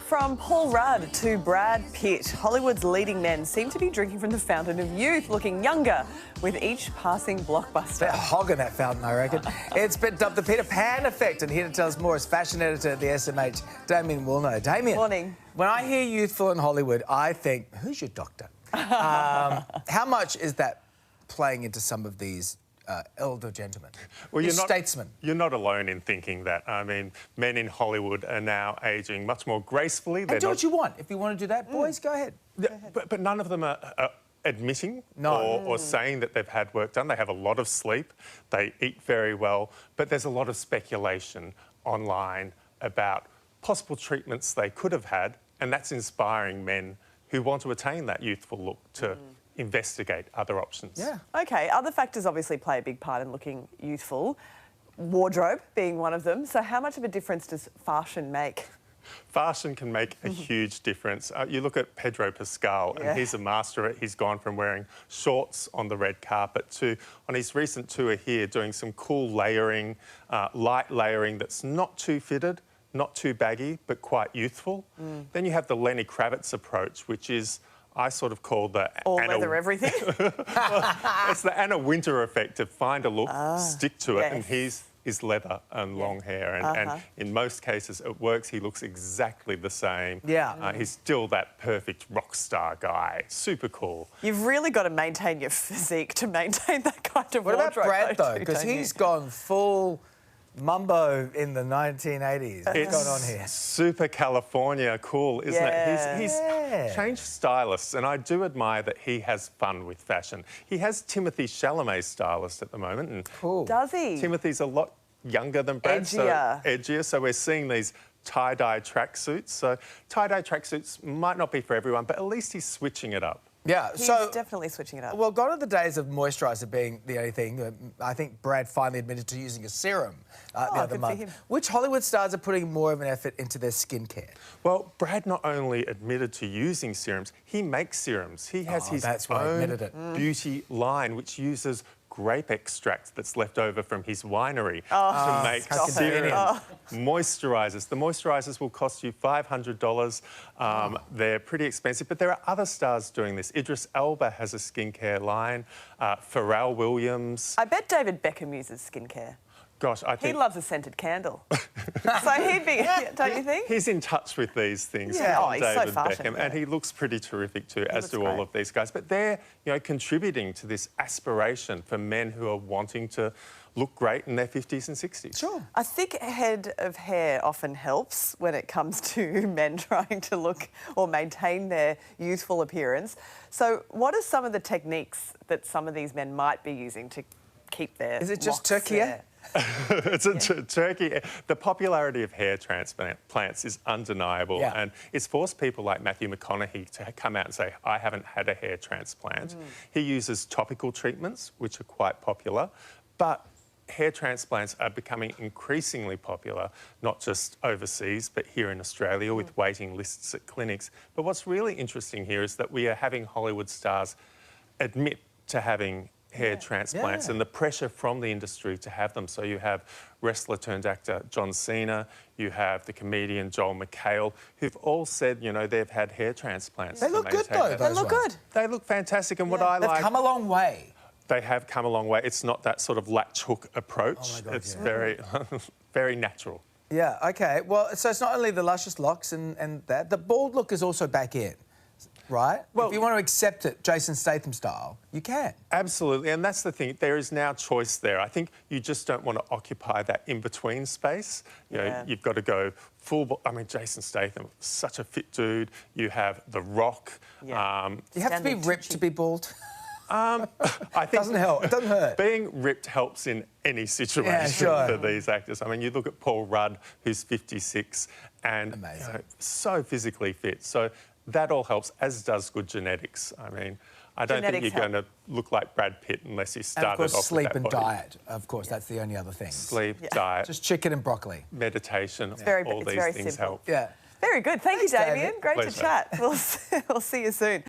From Paul Rudd to Brad Pitt, Hollywood's leading men seem to be drinking from the fountain of youth, looking younger with each passing blockbuster. They're hogging that fountain, I reckon. It's been dubbed the Peter Pan effect, and here to tell us more is fashion editor at the SMH, Damien Woolnough. Damien. Morning. When I hear youthful in Hollywood, I think, who's your doctor? How much is that playing into some of these elder gentlemen? Well, these statesmen? You're not alone in thinking that. I mean, men in Hollywood are now ageing much more gracefully. And do what you want. If you want to do that, boys, go ahead. Yeah, but none of them are admitting or saying that they've had work done. They have a lot of sleep. They eat very well. But there's a lot of speculation online about possible treatments they could have had, and that's inspiring men who want to attain that youthful look to investigate other options. Yeah. OK, other factors obviously play a big part in looking youthful, wardrobe being one of them. So how much of a difference does fashion make? Fashion can make a huge difference. You look at Pedro Pascal, and he's a master at it. He's gone from wearing shorts on the red carpet to, on his recent tour here, doing some cool layering, light layering that's not too fitted, not too baggy, but quite youthful. Then you have the Lenny Kravitz approach, which is, I sort of call the all-leather everything. It's the Anna Wintour effect, to find a look, stick to it, and his is leather and long hair, and in most cases it works. He looks exactly the same. He's still that perfect rock star guy. Super cool. You've really got to maintain your physique to maintain that kind of wardrobe. What about Brad, though? Because he's gone full Mumbo in the 1980s. What's going on here? Super California cool, isn't it? He's changed stylists, and I do admire that he has fun with fashion. He has Timothée Chalamet's stylist at the moment. And cool. Does he? Timothy's a lot younger than Brad. Edgier. So edgier. So we're seeing these tie-dye tracksuits. So tie-dye tracksuits might not be for everyone, but at least he's switching it up. Yeah, He's so definitely switching it up. Well, gone are the days of moisturiser being the only thing. I think Brad finally admitted to using a serum the other month. Which Hollywood stars are putting more of an effort into their skincare? Well, Brad not only admitted to using serums, he makes serums. He has his own beauty line, which uses grape extract that's left over from his winery to make serums, moisturisers. The moisturisers will cost you $500. They're pretty expensive, but there are other stars doing this. Idris Elba has a skincare line. Pharrell Williams. I bet David Beckham uses skincare. Gosh, I think... He loves a scented candle. So he'd be, don't you think? He's in touch with these things. Yeah, he's David so fashion, Beckham, and he looks pretty terrific too, as do all of these guys. But they're, contributing to this aspiration for men who are wanting to look great in their 50s and 60s. Sure. A thick head of hair often helps when it comes to men trying to look or maintain their youthful appearance. So what are some of the techniques that some of these men might be using to keep their Is it just locks Turkey? It's a Turkey. The popularity of hair transplants is undeniable, and it's forced people like Matthew McConaughey to come out and say, I haven't had a hair transplant. He uses topical treatments, which are quite popular, but hair transplants are becoming increasingly popular, not just overseas, but here in Australia with waiting lists at clinics. But what's really interesting here is that we are having Hollywood stars admit to having hair transplants and the pressure from the industry to have them. So you have wrestler turned actor John Cena, you have the comedian Joel McHale, who've all said, they've had hair transplants. They look good, though. They look good. They look fantastic, and what I like... They've come a long way. They have come a long way. It's not that sort of latch hook approach. Oh my God, it's very, very natural. Yeah, OK. Well, so it's not only the luscious locks and that. The bald look is also back in, right? Well, if you want to accept it Jason Statham style, you can. Absolutely, and that's the thing. There is now choice there. I think you just don't want to occupy that in-between space. You've got to go full... I mean, Jason Statham, such a fit dude. You have The Rock. Do you have to be ripped to be bald? I think doesn't help. It doesn't hurt. Being ripped helps in any situation for these actors. I mean, you look at Paul Rudd, who's 56 and so physically fit. So that all helps, as does good genetics. I mean, I don't think you're going to look like Brad Pitt unless you started off with that sleep and body. Diet. Of course, that's the only other thing. Sleep, diet. Just chicken and broccoli. Meditation. All these things help. Very good. Thanks, you, Damien. Great Pleasure. to chat. We'll see you soon.